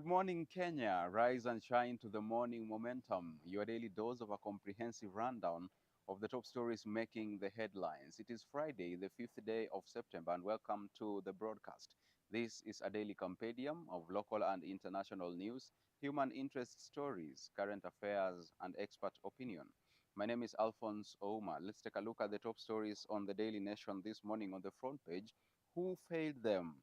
Good morning, Kenya. Rise and shine to the morning momentum. Your daily dose of a comprehensive rundown of the top stories making the headlines. It is Friday, the 5th day of September, and welcome to the broadcast. This is a daily compendium of local and international news, human interest stories, current affairs, and expert opinion. My name is Alphonce Ouma. Let's take a look at the top stories on the Daily Nation this morning on the front page. Who failed them?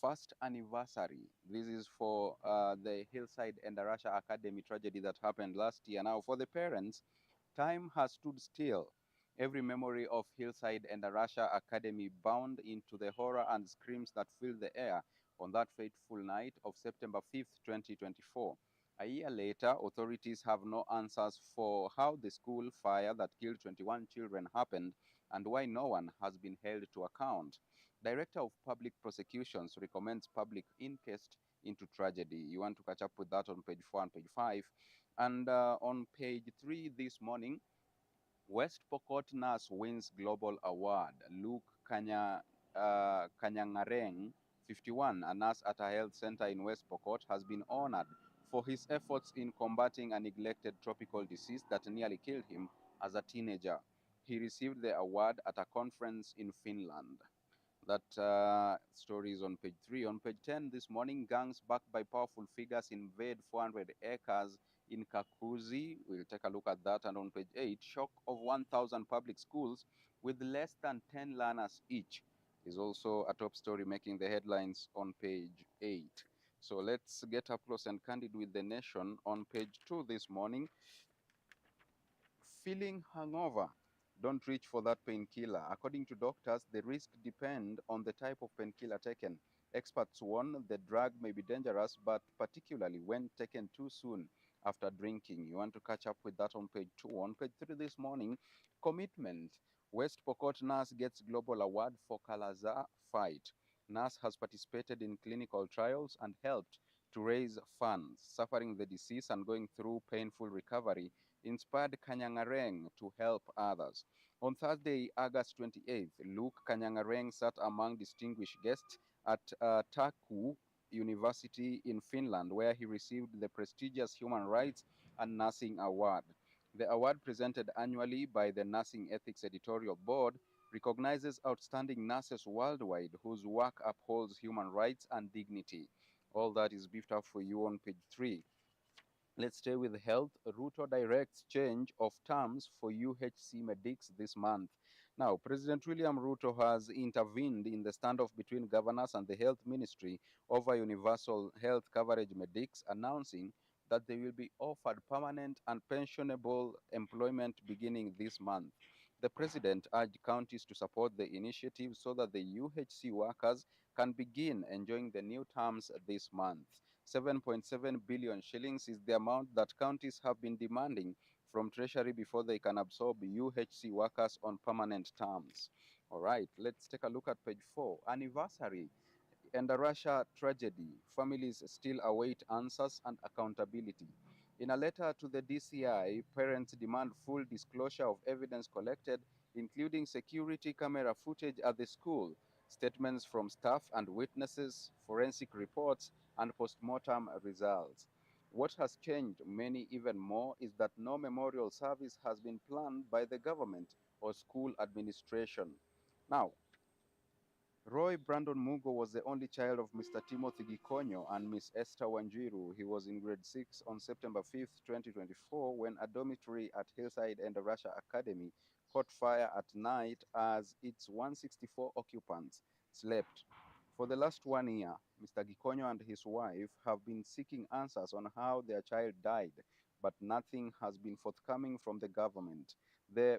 First anniversary. This is for the Hillside and Arusha Academy tragedy that happened last year. Now, for the parents, time has stood still. Every memory of Hillside and Arusha Academy bound into the horror and screams that filled the air on that fateful night of September 5th, 2024. A year later, authorities have no answers for how the school fire that killed 21 children happened and why no one has been held to account. Director of Public Prosecutions recommends public inquest into tragedy. You want to catch up with that on page 4 and page 5. And on page 3 this morning, West Pokot nurse wins global award. Luke Kanyangareng, 51, a nurse at a health center in West Pokot, has been honored for his efforts in combating a neglected tropical disease that nearly killed him as a teenager. He received the award at a conference in Finland. That story is on page 3. On page 10 this morning, gangs backed by powerful figures invade 400 acres in Kakuzi. We'll take a look at that. And on page 8, shock of 1,000 public schools with less than 10 learners each is also a top story making the headlines on page 8. So let's get up close and candid with the nation on page 2 this morning. Feeling hangover? Don't reach for that painkiller. According to doctors, the risk depends on the type of painkiller taken. Experts warn the drug may be dangerous, but particularly when taken too soon after drinking. You want to catch up with that on page 2. On page 3 this morning, commitment. West Pokot nurse gets global award for Kalaza fight. Nurse has participated in clinical trials and helped to raise funds. Suffering the disease and going through painful recovery inspired Kanyangareng to help others. On Thursday, August 28th, Luke Kanyangareng sat among distinguished guests at Taku University in Finland, where he received the prestigious Human Rights and Nursing Award. The award, presented annually by the Nursing Ethics Editorial Board, recognizes outstanding nurses worldwide whose work upholds human rights and dignity. All that is beefed up for you on page 3. Let's stay with health. Ruto directs change of terms for UHC medics this month. Now, President William Ruto has intervened in the standoff between governors and the health ministry over universal health coverage medics, announcing that they will be offered permanent and pensionable employment beginning this month. The president urged counties to support the initiative so that the UHC workers can begin enjoying the new terms this month. 7.7 billion shillings is the amount that counties have been demanding from Treasury before they can absorb UHC workers on permanent terms. All right, let's take a look at page 4. Anniversary and the Russia tragedy. Families still await answers and accountability. In a letter to the DCI, parents demand full disclosure of evidence collected, including security camera footage at the school, statements from staff and witnesses, forensic reports, and post-mortem results. What has changed many even more is that no memorial service has been planned by the government or school administration. Now, Roy Brandon Mugo was the only child of Mr. Timothy Gikonyo and Miss Esther Wanjiru. He was in grade 6 on September 5th, 2024, when a dormitory at Hillside and Russia Academy caught fire at night as its 164 occupants slept. For the last 1 year, Mr. Gikonyo and his wife have been seeking answers on how their child died, but nothing has been forthcoming from the government. The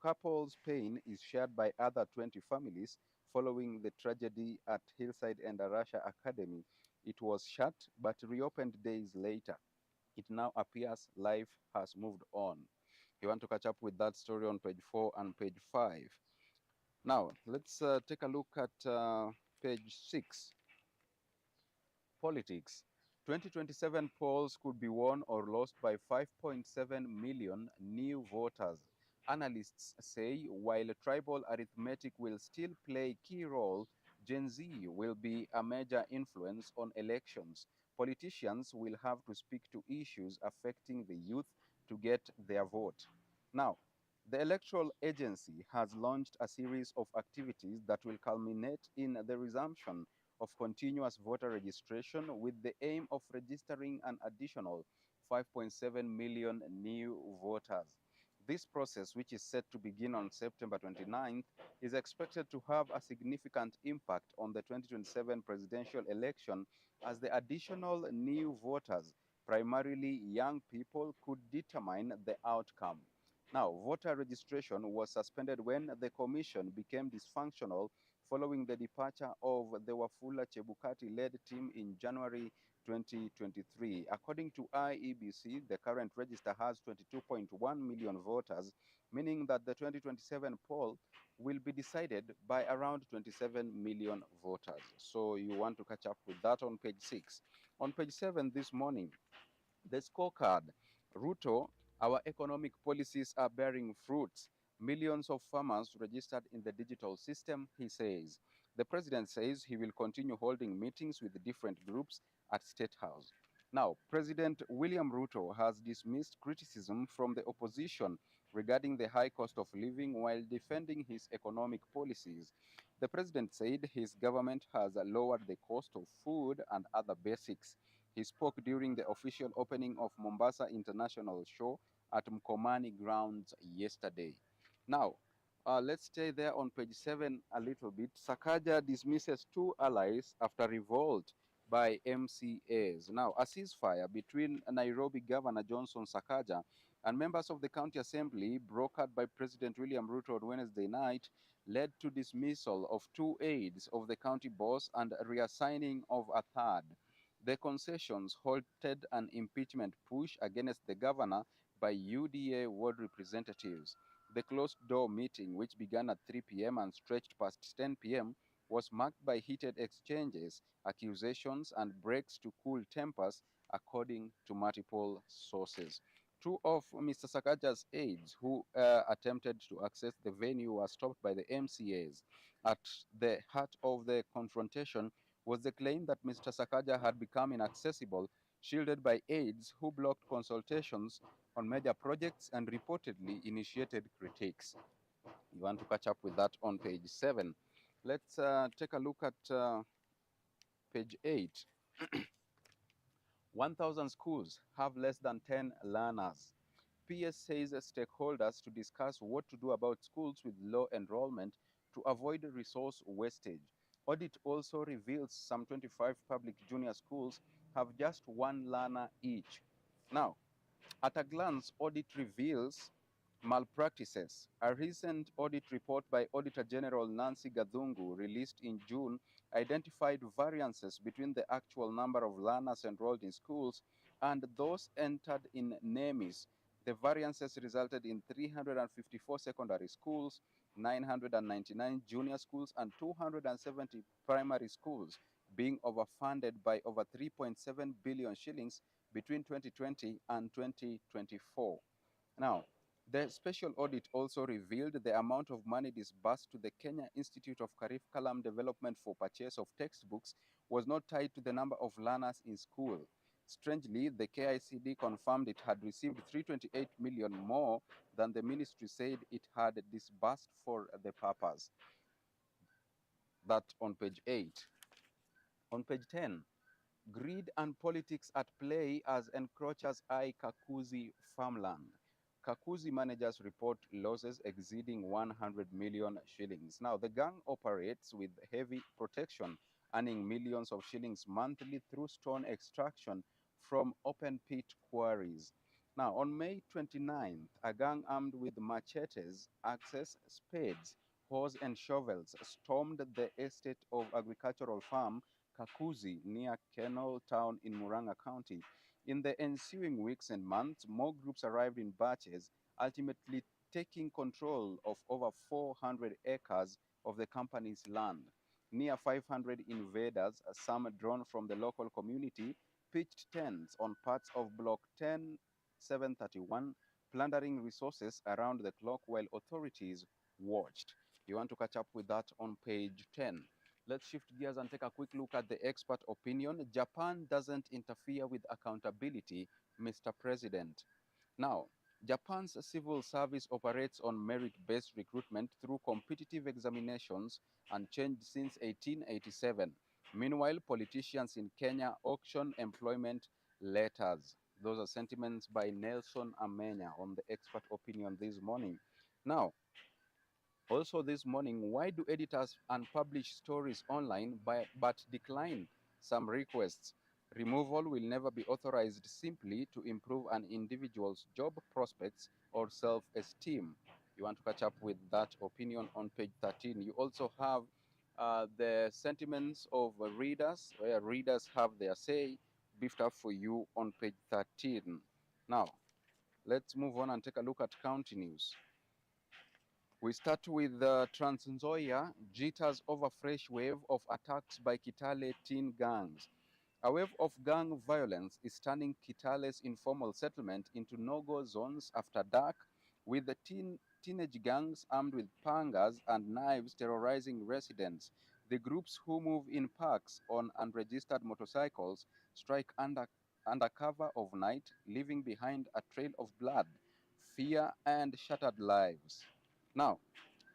couple's pain is shared by other 20 families following the tragedy at Hillside and Arusha Academy. It was shut but reopened days later. It now appears life has moved on. You want to catch up with that story on page 4 and page 5. Now, let's take a look at page 6. Politics. 2027 polls could be won or lost by 5.7 million new voters. Analysts say while tribal arithmetic will still play a key role, Gen Z will be a major influence on elections. Politicians will have to speak to issues affecting the youth to get their vote. Now, the electoral agency has launched a series of activities that will culminate in the resumption of continuous voter registration with the aim of registering an additional 5.7 million new voters. This process, which is set to begin on September 29th, is expected to have a significant impact on the 2027 presidential election as the additional new voters, primarily young people, could determine the outcome. Now, voter registration was suspended when the commission became dysfunctional following the departure of the Wafula Chebukati-led team in January 2023. According to IEBC, the current register has 22.1 million voters, meaning that the 2027 poll will be decided by around 27 million voters. So you want to catch up with that on page 6. On page 7 this morning, the scorecard. Ruto, our economic policies are bearing fruits. Millions of farmers registered in the digital system, he says. The president says he will continue holding meetings with different groups at State House. Now, President William Ruto has dismissed criticism from the opposition regarding the high cost of living while defending his economic policies. The president said his government has lowered the cost of food and other basics. He spoke during the official opening of Mombasa International Show at Mkomani grounds yesterday. Now, let's stay there on page 7 a little bit. Sakaja dismisses two allies after revolt by MCAs. Now, a ceasefire between Nairobi Governor Johnson Sakaja and members of the county assembly brokered by President William Ruto on Wednesday night led to dismissal of two aides of the county boss and reassigning of a third. The concessions halted an impeachment push against the governor by UDA ward representatives. The closed door meeting, which began at 3 p.m. and stretched past 10 p.m., was marked by heated exchanges, accusations, and breaks to cool tempers, according to multiple sources. Two of Mr. Sakaja's aides who attempted to access the venue were stopped by the MCAs. At the heart of the confrontation was the claim that Mr. Sakaja had become inaccessible, shielded by aides who blocked consultations on major projects and reportedly initiated critiques. You want to catch up with that on page 7. Let's take a look at page 8. 1,000 schools have less than 10 learners. PS says stakeholders to discuss what to do about schools with low enrollment to avoid resource wastage. Audit also reveals some 25 public junior schools have just one learner each. Now, at a glance, audit reveals malpractices. A recent audit report by Auditor General Nancy Gadhungu, released in June, identified variances between the actual number of learners enrolled in schools and those entered in NEMIS. The variances resulted in 354 secondary schools, 999 junior schools, and 270 primary schools being overfunded by over 3.7 billion shillings between 2020 and 2024. Now, the special audit also revealed the amount of money disbursed to the Kenya Institute of Curriculum Development for purchase of textbooks was not tied to the number of learners in school. Strangely, the KICD confirmed it had received 328 million more than the ministry said it had disbursed for the purpose. That on page 8. On page 10, greed and politics at play as encroachers eye Kakuzi farmland. Kakuzi managers report losses exceeding 100 million shillings. Now, the gang operates with heavy protection, earning millions of shillings monthly through stone extraction from open pit quarries. Now, on May 29th, a gang armed with machetes, axes, spades, hoes, and shovels stormed the estate of agricultural farm Kakuzi near Kenol town in Muranga County. In the ensuing weeks and months, more groups arrived in batches, ultimately taking control of over 400 acres of the company's land. Near 500 invaders, some drawn from the local community, pitched tents on parts of Block 10731, plundering resources around the clock while authorities watched. You want to catch up with that on page 10. Let's shift gears and take a quick look at the expert opinion. Japan doesn't interfere with accountability, Mr. President. Now, Japan's civil service operates on merit-based recruitment through competitive examinations and changed since 1887. Meanwhile, politicians in Kenya auction employment letters. Those are sentiments by Nelson Amenya on the expert opinion this morning. Now, also this morning, why do editors unpublish stories online but decline some requests? Removal will never be authorized simply to improve an individual's job prospects or self-esteem. You want to catch up with that opinion on page 13. You also have the sentiments of readers, where readers have their say, beefed up for you on page 13. Now, let's move on and take a look at county news. We start with Trans Nzoia jitters over fresh wave of attacks by Kitale teen gangs. A wave of gang violence is turning Kitale's informal settlement into no-go zones after dark, with the teenage gangs armed with pangas and knives terrorizing residents. The groups who move in packs on unregistered motorcycles strike under cover of night, leaving behind a trail of blood, fear, and shattered lives. Now,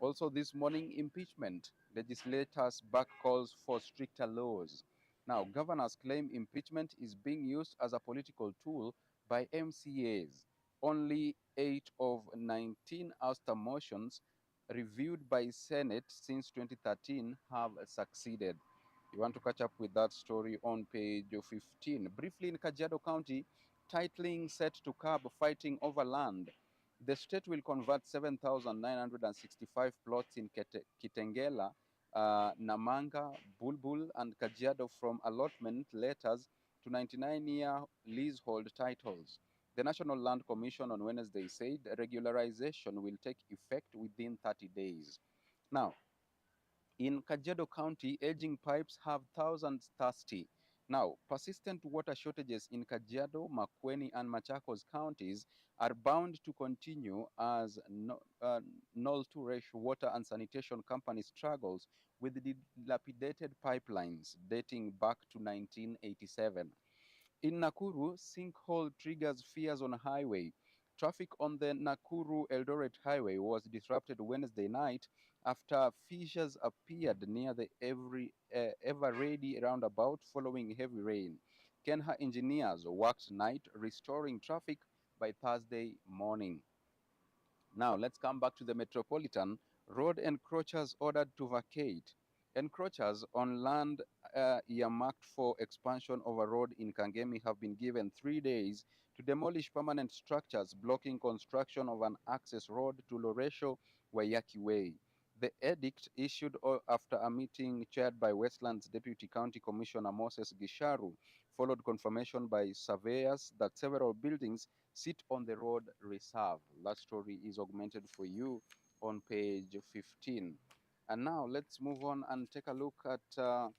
also this morning, impeachment. Legislators back calls for stricter laws. Now, governors claim impeachment is being used as a political tool by MCAs. Only 8 of 19 ouster motions reviewed by Senate since 2013 have succeeded. You want to catch up with that story on page 15. Briefly, in Kajiado County, titling set to curb fighting over land. The state will convert 7,965 plots in Kitengela, Namanga, Bulbul, and Kajiado from allotment letters to 99-year leasehold titles. The National Land Commission on Wednesday said regularization will take effect within 30 days. Now, in Kajiado County, aging pipes have thousands thirsty. Now, persistent water shortages in Kajiado, Makueni, and Machakos counties are bound to continue as Nolturesh Water and Sanitation Company struggles with dilapidated pipelines dating back to 1987. In Nakuru, sinkhole triggers fears on highway. Traffic on the Nakuru Eldoret Highway was disrupted Wednesday night after fissures appeared near the ever ready roundabout following heavy rain. Kenha engineers worked night restoring traffic by Thursday morning. Now, let's come back to the Metropolitan. Road encroachers ordered to vacate. Encroachers on land earmarked for expansion of a road in Kangemi have been given 3 days to demolish permanent structures blocking construction of an access road to Loresho Wayaki Way. The edict, issued after a meeting chaired by Westlands Deputy County Commissioner Moses Gisharu, followed confirmation by surveyors that several buildings sit on the road reserve. That story is augmented for you on page 15. And now let's move on and take a look at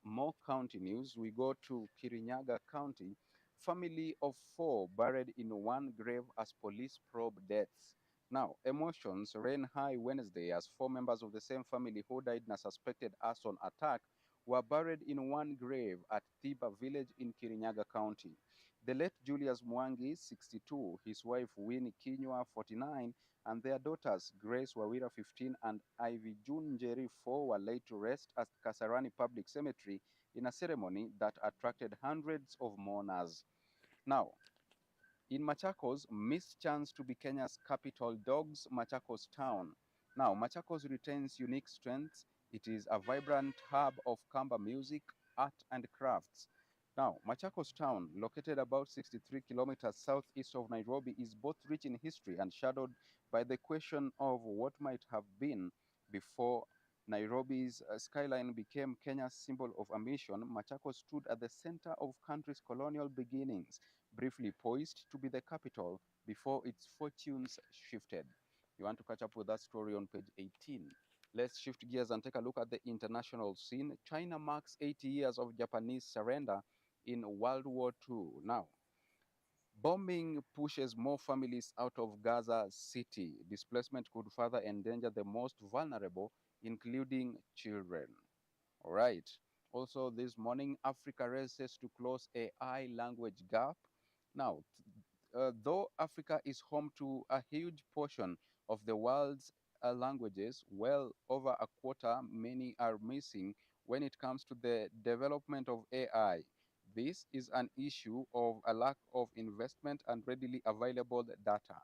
more county news. We go to Kirinyaga County. Family of 4 buried in one grave as police probe deaths. Now, emotions ran high Wednesday as 4 members of the same family who died in a suspected arson attack were buried in one grave at Thiba village in Kirinyaga County. The late Julius Mwangi, 62, his wife Winnie Kinyua, 49, and their daughters Grace Wawira, 15, and Ivy June Njeri, 4, were laid to rest at Kasarani Public Cemetery in a ceremony that attracted hundreds of mourners. Now, in Machakos, missed chance to be Kenya's capital dogs Machakos town. Now, Machakos retains unique strengths. It is a vibrant hub of Kamba music, art, and crafts. Now, Machakos town, located about 63 kilometers southeast of Nairobi, is both rich in history and shadowed by the question of what might have been before Nairobi's skyline became Kenya's symbol of ambition. Machakos stood at the center of country's colonial beginnings, briefly poised to be the capital before its fortunes shifted. You want to catch up with that story on page 18. Let's shift gears and take a look at the international scene. China marks 80 years of Japanese surrender in World War II. Now, bombing pushes more families out of Gaza City. Displacement could further endanger the most vulnerable, including children. All right. Also, this morning, Africa races to close AI language gap. Now, though Africa is home to a huge portion of the world's languages, well over a quarter, many are missing when it comes to the development of AI. This is an issue of a lack of investment and readily available data.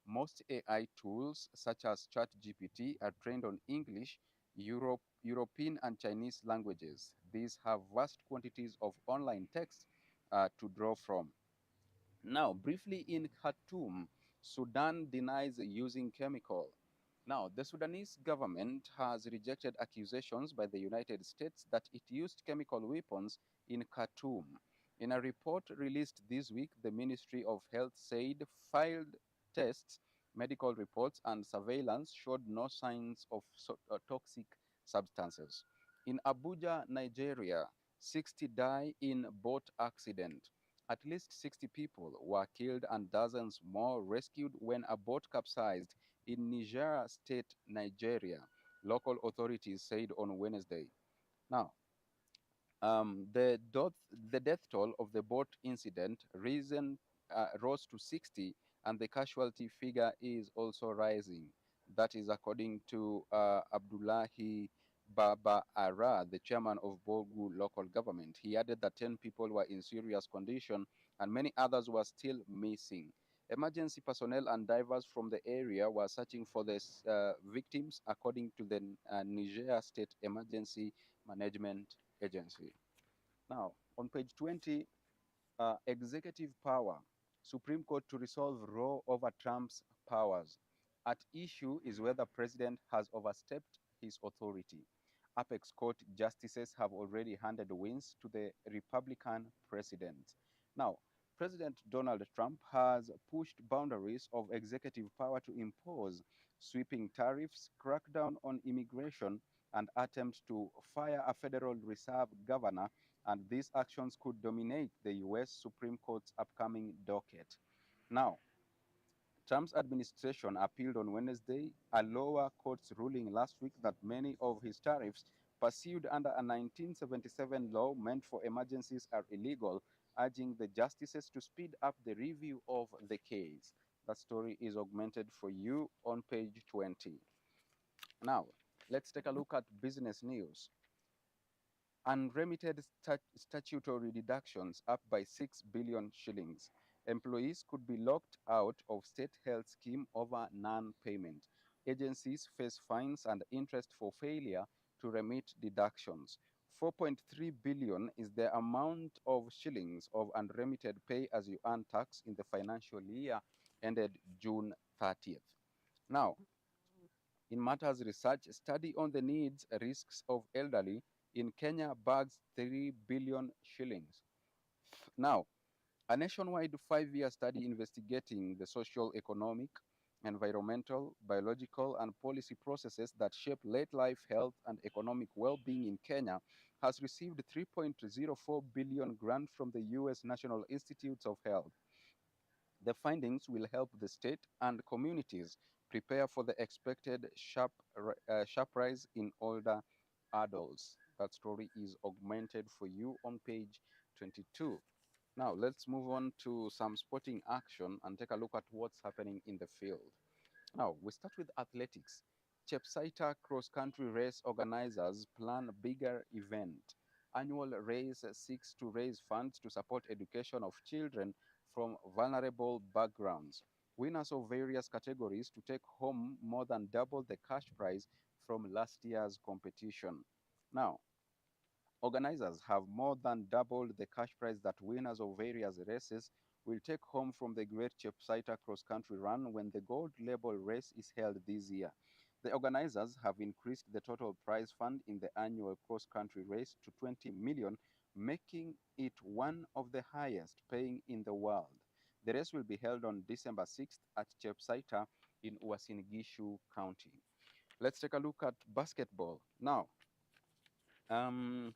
Most AI tools, such as ChatGPT, are trained on English, European, and Chinese languages. These have vast quantities of online text to draw from. Now, briefly in Khartoum, Sudan denies using chemical. Now, the Sudanese government has rejected accusations by the United States that it used chemical weapons in Khartoum. In a report released this week, the Ministry of Health said field tests, medical reports, and surveillance showed no signs of toxic substances. In Abuja, Nigeria, 60 die in boat accident. At least 60 people were killed and dozens more rescued when a boat capsized in Niger State, Nigeria, local authorities said on Wednesday. Now, um, the, death, the death toll of the boat incident rose to 60, and the casualty figure is also rising. That is according to Abdullahi Baba Ara, the chairman of Bogu local government. He added that 10 people were in serious condition and many others were still missing. Emergency personnel and divers from the area were searching for the victims, according to the Niger State Emergency Management Agency. Now, on page 20, executive power, Supreme Court to resolve Roe over Trump's powers. At issue is whether President has overstepped his authority. Apex Court justices have already handed wins to the Republican president. Now, President Donald Trump has pushed boundaries of executive power to impose sweeping tariffs, crack down on immigration, and attempt to fire a Federal Reserve governor, and these actions could dominate the US Supreme Court's upcoming docket. Now, Trump's administration appealed on Wednesday a lower court's ruling last week that many of his tariffs pursued under a 1977 law meant for emergencies are illegal, urging the justices to speed up the review of the case. That story is augmented for you on page 20. Now, let's take a look at business news. Unremitted statutory deductions up by 6 billion shillings. Employees could be locked out of state health scheme over non-payment. Agencies face fines and interest for failure to remit deductions. 4.3 billion is the amount of shillings of unremitted pay as you earn tax in the financial year ended June 30th. Now, in matters research, study on the needs risks of elderly in Kenya bags 3 billion shillings. Now, a nationwide 5-year study investigating the social, economic, environmental, biological, and policy processes that shape late life health and economic well being in Kenya has received 3.04 billion grant from the US National Institutes of Health. The findings will help the state and communities prepare for the expected sharp rise in older adults. That story is augmented for you on page 22. Now, let's move on to some sporting action and take a look at what's happening in the field. Now, we start with athletics. Chepsaita cross country race organizers plan bigger event. Annual race seeks to raise funds to support education of children from vulnerable backgrounds. Winners of various categories to take home more than double the cash prize from last year's competition. Now, organizers have more than doubled the cash prize that winners of various races will take home from the Great Chepsaita Cross Country Run when the gold label race is held this year. The organizers have increased the total prize fund in the annual cross country race to 20 million, making it one of the highest paying in the world. The race will be held on December 6th at Chepsaita in Uasin Gishu County. Let's take a look at basketball. Now, um,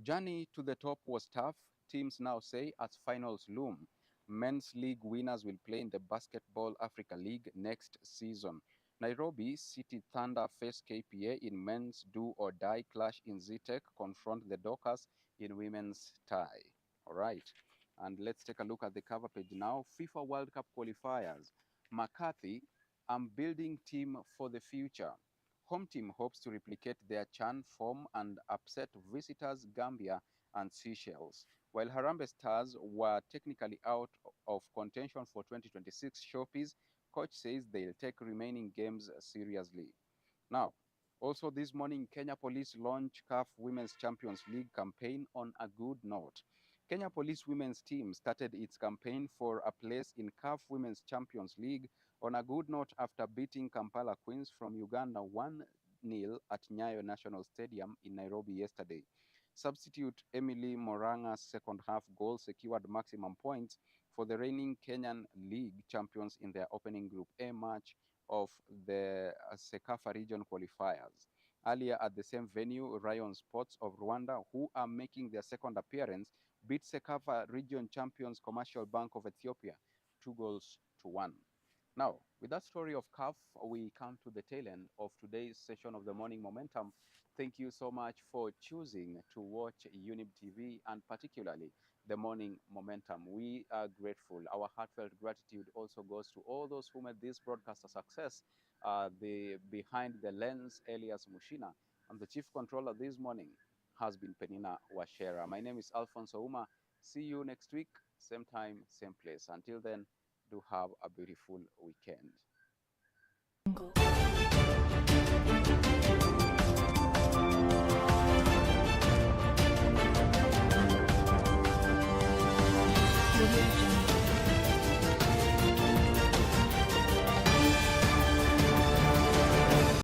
journey to the top was tough, teams now say as finals loom. Men's league winners will play in the Basketball Africa League next season. Nairobi City Thunder face KPA in men's do-or-die clash in Zetech, confront the Dockers in women's tie. All right. And let's take a look at the cover page now. FIFA World Cup qualifiers. McCarthy, I'm building team for the future. Home team hopes to replicate their Chan form and upset visitors Gambia and Seychelles. While Harambee Stars were technically out of contention for 2026 showpiece, coach says they'll take remaining games seriously. Now, also this morning, Kenya Police launch CAF Women's Champions League campaign on a good note. Kenya Police women's team started its campaign for a place in CAF Women's Champions League on a good note after beating Kampala Queens from Uganda 1-0 at Nyayo National Stadium in Nairobi yesterday. Substitute Emily Moranga's second half goal secured maximum points for the reigning Kenyan League champions in their opening Group A match of the Sekafa region qualifiers. Earlier at the same venue, Rayon Sports of Rwanda, who are making their second appearance, beat Sekafa region champions Commercial Bank of Ethiopia 2-1. Now, with that story of CAF, we come to the tail end of today's session of the Morning Momentum. Thank you so much for choosing to watch Younib TV and particularly the Morning Momentum. We are grateful. Our heartfelt gratitude also goes to all those who made this broadcast a success. The behind the lens, Elias Mushina, and the chief controller this morning has been Penina Washera. My name is Alphonse Ouma. See you next week, same time, same place. Until then, do have a beautiful weekend. Audio